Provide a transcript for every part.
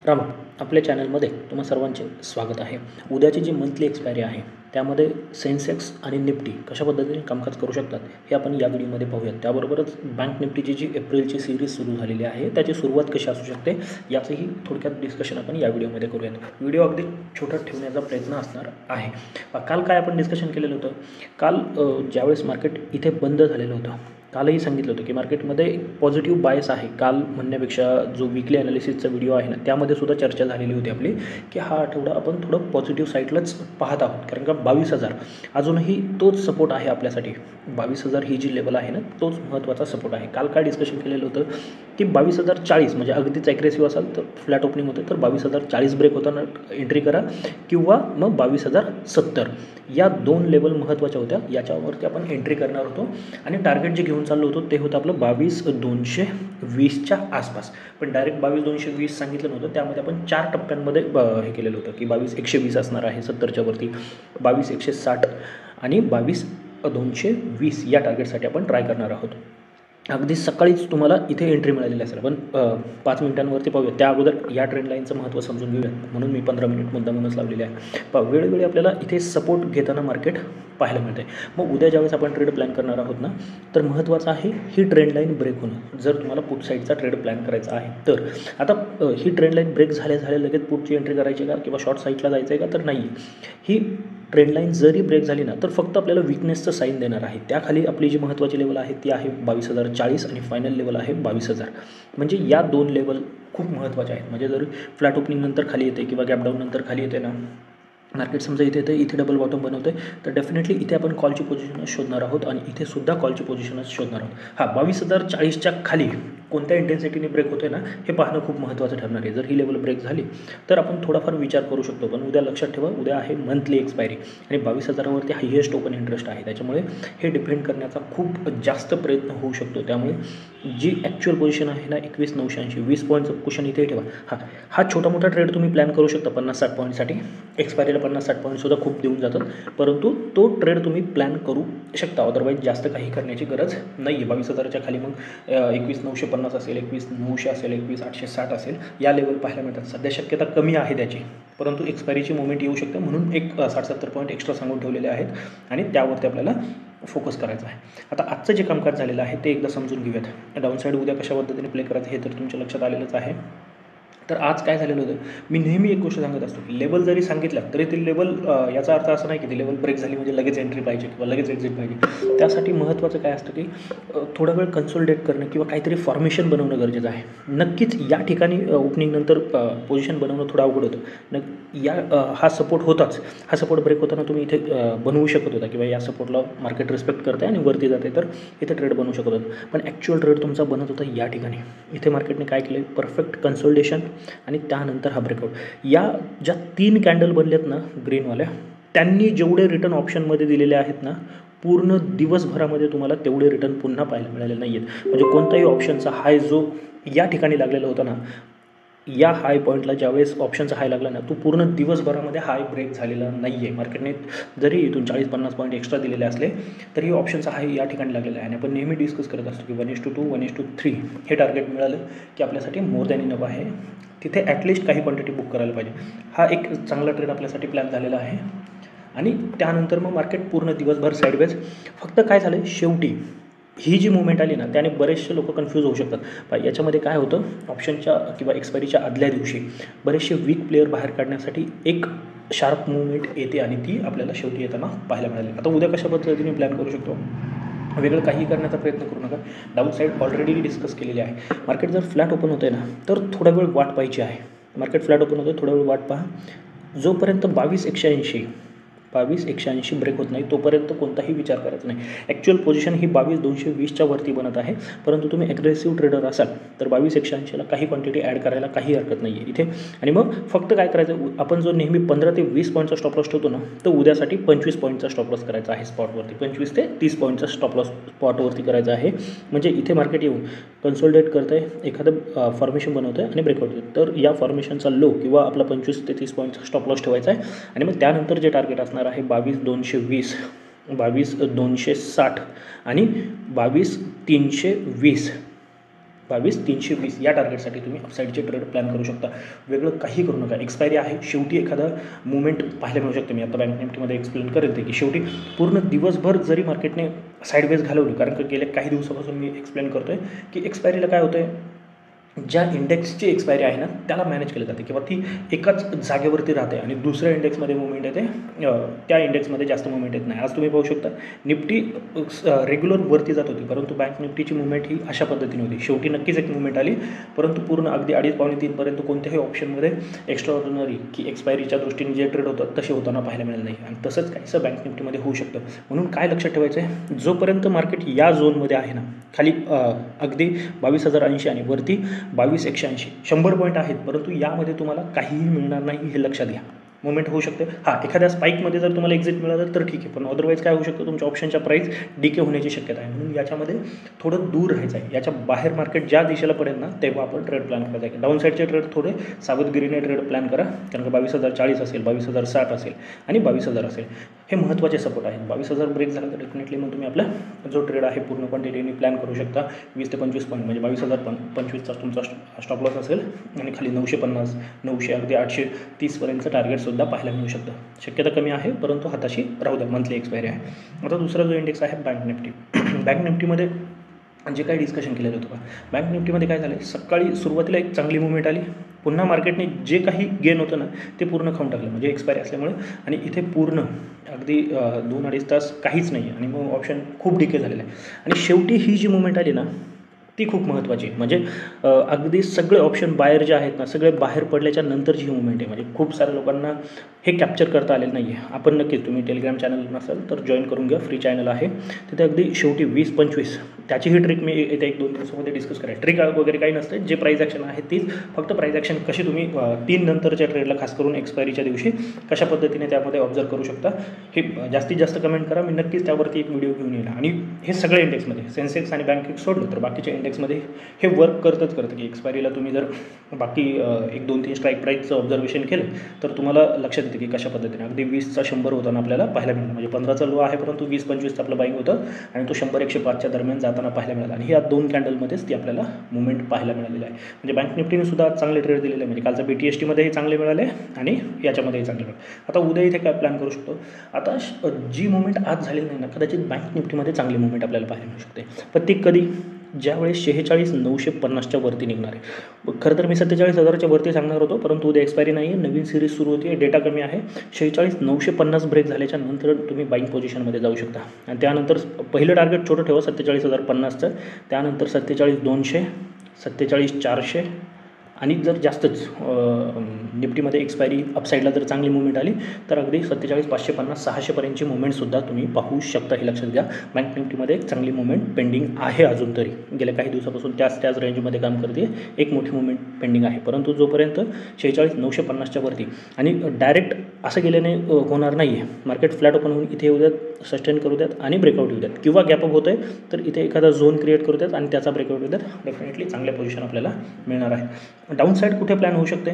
राम आपल्या चॅनलमध्ये तुम्हा सर्वांचे स्वागत आहे. उद्याची जी मंथली एक्सपायरी आहे त्यामध्ये सेन्सेक्स आणि निफ्टी कशा पद्धतीने कामकाज करू शकतात हे आपण या व्हिडिओमध्ये पाहूयात. त्याबरोबरच बँक निफ्टीची जी एप्रिलची सिरीज सुरू झालेली आहे त्याची सुरुवात कशी असू शकते याचंही थोडक्यात डिस्कशन आपण या व्हिडिओमध्ये करूयात. व्हिडिओ अगदी छोटा ठेवण्याचा प्रयत्न असणार आहे. काल काय आपण डिस्कशन केलेलं होतं. काल ज्यावेळेस मार्केट इथे बंद झालेलं होतं कालही सांगितलं होतं की मार्केटमध्ये पॉझिटिव्ह बायस आहे. काल म्हणण्यापेक्षा जो वीकली ॲनालिसिसचा व्हिडिओ आहे ना त्यामध्ये सुद्धा चर्चा झालेली होती आपली की हा आठवडा आपण थोडं पॉझिटिव्ह साईडलाच पाहत आहोत. कारण का 22,000 अजूनही तोच सपोर्ट आहे आपल्यासाठी. 22,000 ही जी लेवल आहे ना तोच महत्त्वाचा सपोर्ट आहे. काल काय डिस्कशन केलेलं होतं की 22,040 म्हणजे अगदीच ॲग्रेसिव्ह असाल तर फ्लॅट ओपनिंग होते तर 22,040 ब्रेक होताना एंट्री करा किंवा मग 22,070 या दोन लेवल महत्त्वाच्या होत्या. याच्यावरती आपण एंट्री करणार होतो आणि टार्गेट जे घेऊन चाललो होतो ते होतं आपलं 22,220च्या आसपास. पण डायरेक्ट 22,220 सांगितलं नव्हतं. त्यामध्ये आपण 4 टप्प्यांमध्ये हे केलेलं होतं की 22,120 असणार आहे 70च्या वरती, 22,160 आणि 22,220 या टार्गेटसाठी आपण ट्राय करणार आहोत. अगदी सकाळीच तुम्हाला इथे एंट्री मिळालेली असेल. आपण 5 मिनिटांवरती पाहूया. त्या अगोदर या ट्रेंड लाईनचं महत्त्व समजून घेऊयात म्हणून मी 15 मिनिट मुद्दामूनच लावलेले आहे. वेळोवेळी आपल्याला इथे सपोर्ट घेताना मार्केट पाहायला मिळते. मग उद्या ज्यावेळेस आपण ट्रेड प्लॅन करणार आहोत ना तर महत्त्वाचं आहे ही ट्रेंड लाईन ब्रेक होणं. जर तुम्हाला पुट साईडचा ट्रेड प्लॅन करायचा आहे तर आता ही ट्रेंड लाईन ब्रेक झाल्या लगेच पुटची एंट्री करायची का किंवा शॉर्ट साईडला जायचं आहे का तर नाही. ही ट्रेंड लाईन जरी ब्रेक झाली ना तर फक्त आपल्याला विकनेसचं साईन देणार आहे. त्याखाली आपली जी महत्त्वाची लेवल आहे ती आहे 22,040 आणि फायनल लेवल आहे 22,000. म्हणजे या दोन लेवल खूप महत्त्वाच्या आहेत. म्हणजे जर फ्लॅट ओपनिंग नंतर खाली येते किंवा गॅप डाऊन नंतर खाली येते ना मार्केट समजा इथे येते इथे डबल बॉटम बनवते तर डेफिनेटली इथे आपण कॉलची पोझिशनच शोधणार आहोत आणि इथे सुद्धा कॉलची पोझिशनच शोधणार आहोत. 22,040च्या खाली कोणत्या इंटेन्सिटीने ब्रेक होते ना हे पाहणं खूप महत्त्वाचं ठरणार आहे. जर ही लेवल ब्रेक झाली तर आपण थोडाफार विचार करू शकतो. पण उद्या लक्षात ठेवा उद्या आहे मंथली एक्सपायरी आणि 22,000वरती हायेस्ट ओपन इंटरेस्ट आहे. त्याच्यामुळे हे डिपेंड करण्याचा खूप जास्त प्रयत्न होऊ शकतो. त्यामुळे जी ॲक्च्युअल पोझिशन आहे ना 21,980 20 पॉईंटचं कुशन इथे ठेवा. हा छोटा मोठा ट्रेड तुम्ही प्लॅन करू शकता 50-60 पॉईंटसाठी. एक्सपायरीला 50-60 पॉईंटसुद्धा खूप देऊन जातात परंतु तो ट्रेड तुम्ही प्लॅन करू शकता. अदरवाईज जास्त काही करण्याची गरज नाही आहे. 22,000च्या खाली मग 21,950 असेल, 21,900 असेल, 21,860 असेल या लेवल पाहायला मिळतात. सध्या शक्यता कमी आहे त्याची परंतु एक्सपायरीची मुवमेंट येऊ शकते म्हणून एक 60-70 पॉईंट एक्स्ट्रा सांगून ठेवलेले आहेत आणि त्यावरती आपल्याला फोकस करायचा आहे. आता आजचं जे कामकाज झालेलं आहे ते एकदा समजून घेऊयात. डाऊन साईड उद्या कशा पद्धतीने प्ले करायचं हे तर तुमच्या लक्षात आलेलंच आहे. तर आज काय झालेलं होतं मी नेहमी एक गोष्ट सांगत असतो की लेवल जरी सांगितलं तरी ते लेवल याचा अर्थ असा नाही की ती लेवल ब्रेक झाली म्हणजे लगेच एंट्री पाहिजे किंवा लगेच एक्झिट पाहिजे. त्यासाठी महत्त्वाचं काय असतं की थोडा वेळ कन्सोलिडेट करणं किंवा काहीतरी फॉर्मेशन बनवणं गरजेचं आहे. नक्कीच या ठिकाणी ओपनिंग नंतर पोझिशन बनवणं थोडं अवघड होतं. हा सपोर्ट होताच. हा सपोर्ट ब्रेक होताना तुम्ही इथे बनवू शकत होता किंवा या सपोर्टला मार्केट रिस्पेक्ट करते आणि वरती जाते तर इथे ट्रेड बनवू शकत होतं. पण ॲक्च्युअल ट्रेड तुमचा बनत होता या ठिकाणी. इथे मार्केटने काय केलं परफेक्ट कन्सोलिडेशन आणि त्यानंतर हा ब्रेकआउट. या ज्या 3 कॅन्डल बनल्यात ना ग्रीनवाल्या त्यांनी जेवढे रिटर्न ऑप्शनमध्ये दिलेले आहेत ना पूर्ण दिवसभरामध्ये तुम्हाला तेवढे रिटर्न पुन्हा पाहायला मिळाले नाही आहेत. म्हणजे कोणताही ऑप्शनचा हाय जो या ठिकाणी लागलेला होता ना या हाय पॉईंटला ज्यावेळेस ऑप्शनचा हाय लागला ना तो पूर्ण दिवसभरामध्ये हाय ब्रेक झालेला नाही आहे. मार्केटने जरी इथून 40-50 पॉईंट एक्स्ट्रा दिलेले असले तरी ऑप्शनचा हाय या ठिकाणी लागलेला आहे. आणि आपण नेहमी डिस्कस करत असतो की 1:2 1:3 हे टार्गेट मिळालं की आपल्यासाठी मोर दॅन इनफ आहे. तिथे ॲटलिस्ट काही क्वांटिटी बुक करायला पाहिजे. हा एक चांगला ट्रेड आपल्यासाठी प्लॅन झालेला आहे. आणि त्यानंतर मग मार्केट पूर्ण दिवसभर साईडवेज. फक्त काय झालं शेवटी ही जी मुवमेंट आली ना त्याने बरेचसे लोक कन्फ्यूज होऊ शकतात. याच्यामध्ये काय होतं ऑप्शनच्या किंवा एक्सपायरीच्या आदल्या दिवशी बरेचसे वीक प्लेयर बाहेर काढण्यासाठी एक शार्प मुवमेंट येते आणि ती आपल्याला शेवटी येताना पाहायला मिळाली. आता उद्या कशा पद्धतीने प्लॅन करू शकतो वेगळं काही करण्याचा प्रयत्न करू नका. डाऊन साईड ऑलरेडी डिस्कस केलेली आहे. मार्केट जर फ्लॅट ओपन होतं ना तर थोडा वेळ वाट पाहायची आहे. मार्केट फ्लॅट ओपन होतं थोडा वेळ वाट पहा. जोपर्यंत 22,180 ब्रेक होत नाही तोपर्यंत कोणताही विचार करायचा नाही. ॲक्च्युअल पोझिशन ही 22,220च्या वरती बनत आहे परंतु तुम्ही ॲग्रेसिव्ह ट्रेडर असाल तर 22,180ला काही क्वांटिटी ॲड करायला काही हरकत नाही आहे इथे. आणि मग फक्त काय करायचं आपण जो नेहमी 15 ते 20 पॉईंटचा स्टॉप लॉस ठेवतो ना तो उद्यासाठी 25 पॉईंटचा स्टॉप लॉस करायचा आहे स्पॉटवरती. 25 ते 30 पॉईंटचा स्टॉप लॉस स्पॉटवरती करायचा आहे. म्हणजे इथे मार्केट येऊन कन्सोलिडेट करतं आहे एखादं फॉर्मेशन बनवतं आहे आणि ब्रेकआउट देतं तर या फॉर्मेशनचा लो किंवा आपला 25 ते 30 पॉईंटचा स्टॉप लॉस ठेवायचा आहे. आणि मग त्यानंतर जे टार्गेट असणार आहे 22,220 22,260 आणि 22,320 22,320 या टार्गेटसाठी तुम्ही अपसाईडचे ट्रेड प्लॅन करू शकता. वेगळं काही करू नका. एक्सपायरी आहे, शेवटी एखादा मुवमेंट पाहायला मिळू शकते. मी आता बँक निफ्टीमध्ये एक्सप्लेन करेन ते की शेवटी पूर्ण दिवसभर जरी मार्केटने साईडवेज घालवली, कारण की गेल्या काही दिवसापासून मी एक्सप्लेन करतो आहे की एक्सपायरीला काय होतं आहे, ज्या इंडेक्सची एक्सपायरी आहे ना त्याला मॅनेज केलं जाते किंवा ती एकाच जागेवरती राहते आणि दुसऱ्या इंडेक्समध्ये मुवमेंट येते, त्या इंडेक्समध्ये जास्त मुवमेंट येत नाही. आज तुम्ही पाहू शकता निफ्टी रेग्युलर वरती जात होती, परंतु बँक निफ्टीची मुवमेंट ही अशा पद्धतीने होती. शेवटी नक्कीच एक मुवमेंट आली, परंतु पूर्ण अगदी 2:30-3पर्यंत कोणत्याही ऑप्शनमध्ये एक्स्ट्राऑर्डिनरी की एक्सपायरीच्या दृष्टीने जे ट्रेड होतं तसे होताना पाहायला मिळालं नाही. आणि तसंच काहीसं बँक निफ्टीमध्ये होऊ शकतं. म्हणून काय लक्षात ठेवायचं आहे, जोपर्यंत मार्केट या झोनमध्ये आहे ना, खाली अगदी 22,080 आणि वरती 22,180 100 पॉईंट आहेत, परंतु यामध्ये तुम्हाला काहीही मिळणार नाही हे लक्षात घ्या. मुवमेंट होऊ शकते. एखाद्या स्पाईकमध्ये जर तुम्हाला एक्झिट मिळालं तर ठीक आहे, पण अदरवाईज काय होऊ शकतं, तुमच्या ऑप्शनच्या प्राईस डिके होण्याची शक्यता आहे. म्हणून याच्यामध्ये थोडं दूर राहायचं आहे. याच्या बाहेर मार्केट ज्या दिशेला पडेल ना तेव्हा आपण ट्रेड प्लॅन करायचा आहे. डाऊन साईडचे ट्रेड थोडे सावधगिरीने ट्रेड प्लॅन करा, कारण का 22,040 असेल, 22,060 असेल आणि 22,000 असेल, हे महत्त्वाचे सपोर्ट आहेत. 22,000 ब्रेक झाला तर डेफिनेटली मग तुम्ही आपला जो ट्रेड आहे पूर्ण क्वांटिटीने प्लॅन करू शकता. 20 ते 25 पॉईंट म्हणजे 22,025चा तुमचा स्टॉप लॉस असेल आणि खाली 950, 900, अगदी 830पर्यंतचं टार्गेटसुद्धा पाहायला मिळू शकतं. शक्यता कमी आहे, परंतु हाताशी राहू द्या, मंथली एक्सपायरी आहे. आता दुसरा जो इंडेक्स आहे बँक निफ्टी. बँक निफ्टीमध्ये जे काही डिस्कशन केलेलं होतं का, बँक निफ्टीमध्ये काय झालं, सकाळी सुरुवातीला एक चांगली मुवमेंट आली, पुन्हा मार्केटने जे काही गेन होतं ना ते पूर्ण खाऊन टाकलं, म्हणजे एक्सपायरी असल्यामुळे. आणि इथे पूर्ण अगदी 2-2.5 तास काहीच नाही आहे आणि मग ऑप्शन खूप डिके झालेलं आहे. आणि शेवटी ही जी मुवमेंट आली ना ती खूप महत्त्वाची आहे. म्हणजे अगदी सगळे ऑप्शन बाहेर जे आहेत ना सगळे बाहेर पडल्याच्या नंतरची ही मुवमेंट आहे. म्हणजे खूप साऱ्या लोकांना हे कॅप्चर करता आलेलं नाही आहे. आपण नक्कीच, तुम्ही टेलिग्राम चॅनल नसेल तर जॉईन करून घ्या, फ्री चॅनल आहे तिथे. अगदी शेवटी 20-25 त्याचीही ट्रिक मी येत्या 1-2 दिवसामध्ये डिस्कस करेन. ट्रिक वगैरे काही नसते, जे प्राईज ॲक्शन आहे तीच, फक्त प्राईज ॲक्शन कशी तुम्ही 3 नंतरच्या ट्रेडला खास करून एक्सपायरीच्या दिवशी कशा पद्धतीने त्यामध्ये ऑब्झर्व करू शकता हे जास्तीत जास्त कमेंट करा. मी नक्कीच त्यावरती एक व्हिडिओ घेऊन येईल. आणि हे सगळे इंडेक्समध्ये सेन्सेक्स आणि बँक सोडलं तर बाकीच्या इंडेक्समध्ये हे वर्क करतं की एक्सपायरीला तुम्ही जर बाकी 1-2-3 स्ट्राईक प्राईजचं ऑब्झर्वेशन केलं तर तुम्हाला लक्षात येते की कशा पद्धतीने अगदी 20चा 100 होताना आपल्याला पाहायला मिळालं. म्हणजे 15चा लो आहे, परंतु 20-25चं आपलं बाईंग होतं आणि तो 100-105च्या दरम्यान जाताना पाहायला मिळाला. आणि ह्या 2 कॅन्डलमध्येच ती आपल्याला मुवमेंट पाहायला मिळालेली आहे. म्हणजे बँक निफ्टीने सुद्धा आज चांगले ट्रेड दिलेले आहे. म्हणजे कालचा BTSTमध्येही चांगले मिळाले आणि याच्यामध्येही चांगले मिळाले. आता उद्या इथे काय प्लॅन करू शकतो, आता जी मुवमेंट आज झालेली नाही ना कदाचित बँक निफ्टीमध्ये चांगली मुवमेंट आपल्याला पाहायला मिळू शकते. पण ती कधी, ज्यावेळेस 46,950च्या वरती निघणार आहे. खरं तर मी 47,000च्या वरती सांगणार होतो, परंतु उद्या एक्सपायरी नाही आहे, नवीन सिरीज सुरू होती आहे, डेटा कमी आहे. 46,950 ब्रेक झाल्याच्या नंतर तुम्ही बाईंग पोझिशनमध्ये जाऊ शकता. आणि त्यानंतर पहिलं टार्गेट छोटं ठेवा 47,050चं, त्यानंतर 47,200, 47,400 आणि जर जास्तच निफ्टीमध्ये एक्सपायरी अपसाईडला जर चांगली मुवमेंट आली तर अगदी 47,550-600पर्यंतची मुवमेंटसुद्धा तुम्ही पाहू शकता. हे लक्षात घ्या. बँक निफ्टीमध्ये एक चांगली मुवमेंट पेंडिंग आहे अजून तरी. गेल्या काही दिवसापासून त्याच रेंजमध्ये काम करते, एक मोठी मुवमेंट पेंडिंग आहे. परंतु जोपर्यंत 46,950च्या वरती आणि डायरेक्ट असं गेल्याने होणार नाही आहे. मार्केट फ्लॅट ओपन होऊन इथे येऊ द्यात, सस्टेन करू द्यात आणि ब्रेकआउट येऊ द्यात, किंवा गॅपअप होतं आहे तर इथे एखादा झोन क्रिएट करू द्यात आणि त्याचा ब्रेकआउट येऊ द्यात. डेफिनेटली चांगल्या पोझिशन आपल्याला मिळणार आहे. डाऊन साईड कुठे प्लॅन होऊ शकते,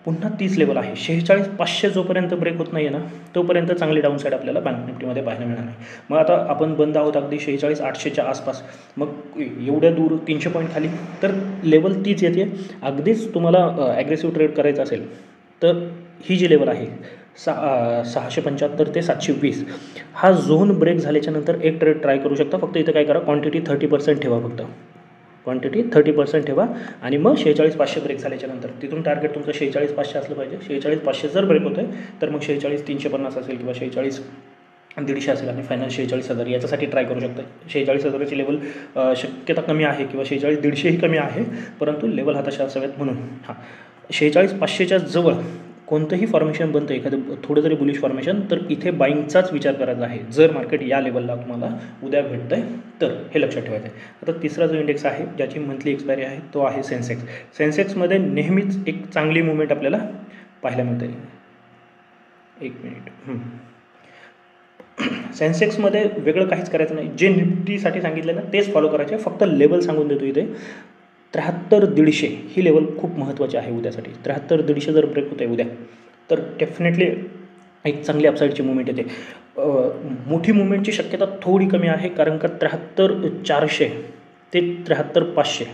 पुन्हा 30 लेवल आहे. 46,500 जोपर्यंत ब्रेक होत नाही आहे ना तोपर्यंत चांगली डाऊन साईड आपल्याला बँक निफ्टीमध्ये पाहायला मिळणार आहे. मग आता आपण बंद आहोत अगदी 46,800च्या आसपास, मग एवढ्या दूर 300 पॉईंट खाली, तर लेवल तीच येते. अगदीच तुम्हाला ॲग्रेसिव्ह ट्रेड करायचं असेल तर ही जी लेवल आहे 675 ते 720 हा झोन ब्रेक झाल्याच्या नंतर एक ट्रेड ट्राय करू शकता. फक्त इथं काय करा, क्वांटिटी 30% ठेवा, फक्त क्वांटिटी 30% ठेवा आणि मग 46,500 ब्रेक झाल्याच्या नंतर तिथून टार्गेट तुमचं 46,500 असलं पाहिजे. 46,500 जर ब्रेक होतं आहे तर मग 46,350 असेल किंवा 46,150 असेल आणि फायनल 46,000 याच्यासाठी ट्राय करू शकता. 46,000ची लेवल शक्यता कमी आहे किंवा 46,150ही कमी आहे, परंतु लेवल हाताशी असाव्यात म्हणून 46,500च्या जवळ कोणतंही फॉर्मेशन बनतं एखादं थोडं जरी बुलिश फॉर्मेशन तर इथे बाईंगचाच विचार करायचा आहे. जर मार्केट या लेवलला तुम्हाला उद्या भेटतं आहे तर हे लक्षात ठेवायचं आहे. आता तिसरा जो इंडेक्स आहे ज्याची मंथली एक्सपायरी आहे तो आहे सेन्सेक्स. सेन्सेक्समध्ये नेहमीच एक चांगली मुवमेंट आपल्याला पाहायला मिळते. एक मिनिट. सेन्सेक्समध्ये वेगळं काहीच करायचं नाही, जे निफ्टीसाठी सांगितलं ना तेच फॉलो करायचे. फक्त लेवल सांगून देतो इथे 73,150 ही लेवल खूप महत्त्वाची आहे उद्यासाठी. 73,150 जर ब्रेक होत आहे उद्या तर डेफिनेटली एक चांगली अपसाईडची मुवमेंट येते. मोठी मुवमेंटची शक्यता थोडी कमी आहे, कारण का 73,400 ते 73,500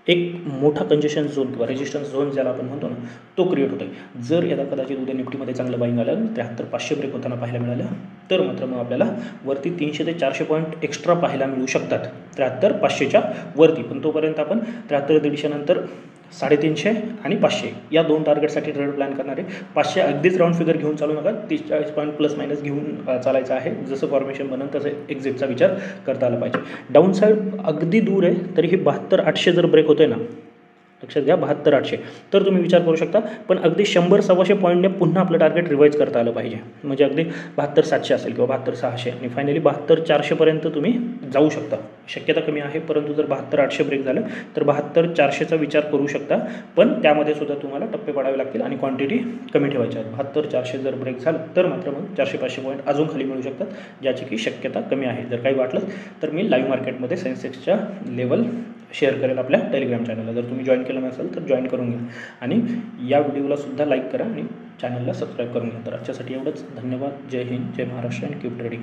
एक मोठा कंजेशन झोन किंवा रेजिस्टन्स झोन ज्याला आपण म्हणतो ना, तो क्रिएट होतो आहे. जर यदा कदाचित उद्या निफ्टीमध्ये चांगलं बाईंग आलं, 73,500 ब्रेक होताना पाहायला मिळालं, तर मात्र मग आपल्याला वरती 300 ते 400 पॉईंट एक्स्ट्रा पाहायला मिळू शकतात 73,500च्या वरती. पण तोपर्यंत आपण 73,150 नंतर 350 आणि 500 या 2 टार्गेटसाठी ट्रेड प्लॅन करणार आहे. 500 अगदीच राऊंड फिगर घेऊन चालू नका, 30-40 पॉईंट प्लस मायनस घेऊन चालायचं आहे. जसं फॉर्मेशन बनन तसं एक्झिटचा विचार करता आला पाहिजे. डाऊन साईड अगदी दूर आहे, तरीही 72,800 जर ब्रेक होतोय ना, लक्षात घ्या 72,800, तर तुम्ही विचार करू शकता. पण अगदी 100-125 पॉईंटने पुन्हा आपलं टार्गेट रिवाईज करता आलं पाहिजे. म्हणजे अगदी 72,700 असेल किंवा 72,600 आणि फायनली 72,400पर्यंत तुम्ही जाऊ शकता. शक्यता कमी आहे, परंतु जर 72,800 ब्रेक झालं तर 72,400चा विचार करू शकता. पण त्यामध्ये सुद्धा तुम्हाला टप्पे पाडावे लागतील आणि क्वांटिटी कमी ठेवायची आहे. 72,400 जर ब्रेक झालं तर मात्र मग 400-500 पॉईंट अजून खाली मिळू शकतात, ज्याची की शक्यता कमी आहे. जर काही वाटलं तर मी लाईव्ह मार्केटमध्ये सेन्सेक्सच्या लेवल शेअर करेल आपल्या टेलिग्राम चॅनलला. जर तुम्ही जॉईन केलं नसेल तर जॉईन करून घ्या आणि या व्हिडिओला सुद्धा लाईक करा आणि चॅनलला सबस्क्राईब करून घ्या. तर आजच्यासाठी एवढंच. धन्यवाद. जय हिंद, जय महाराष्ट्र अँड कीप ट्रेडिंग.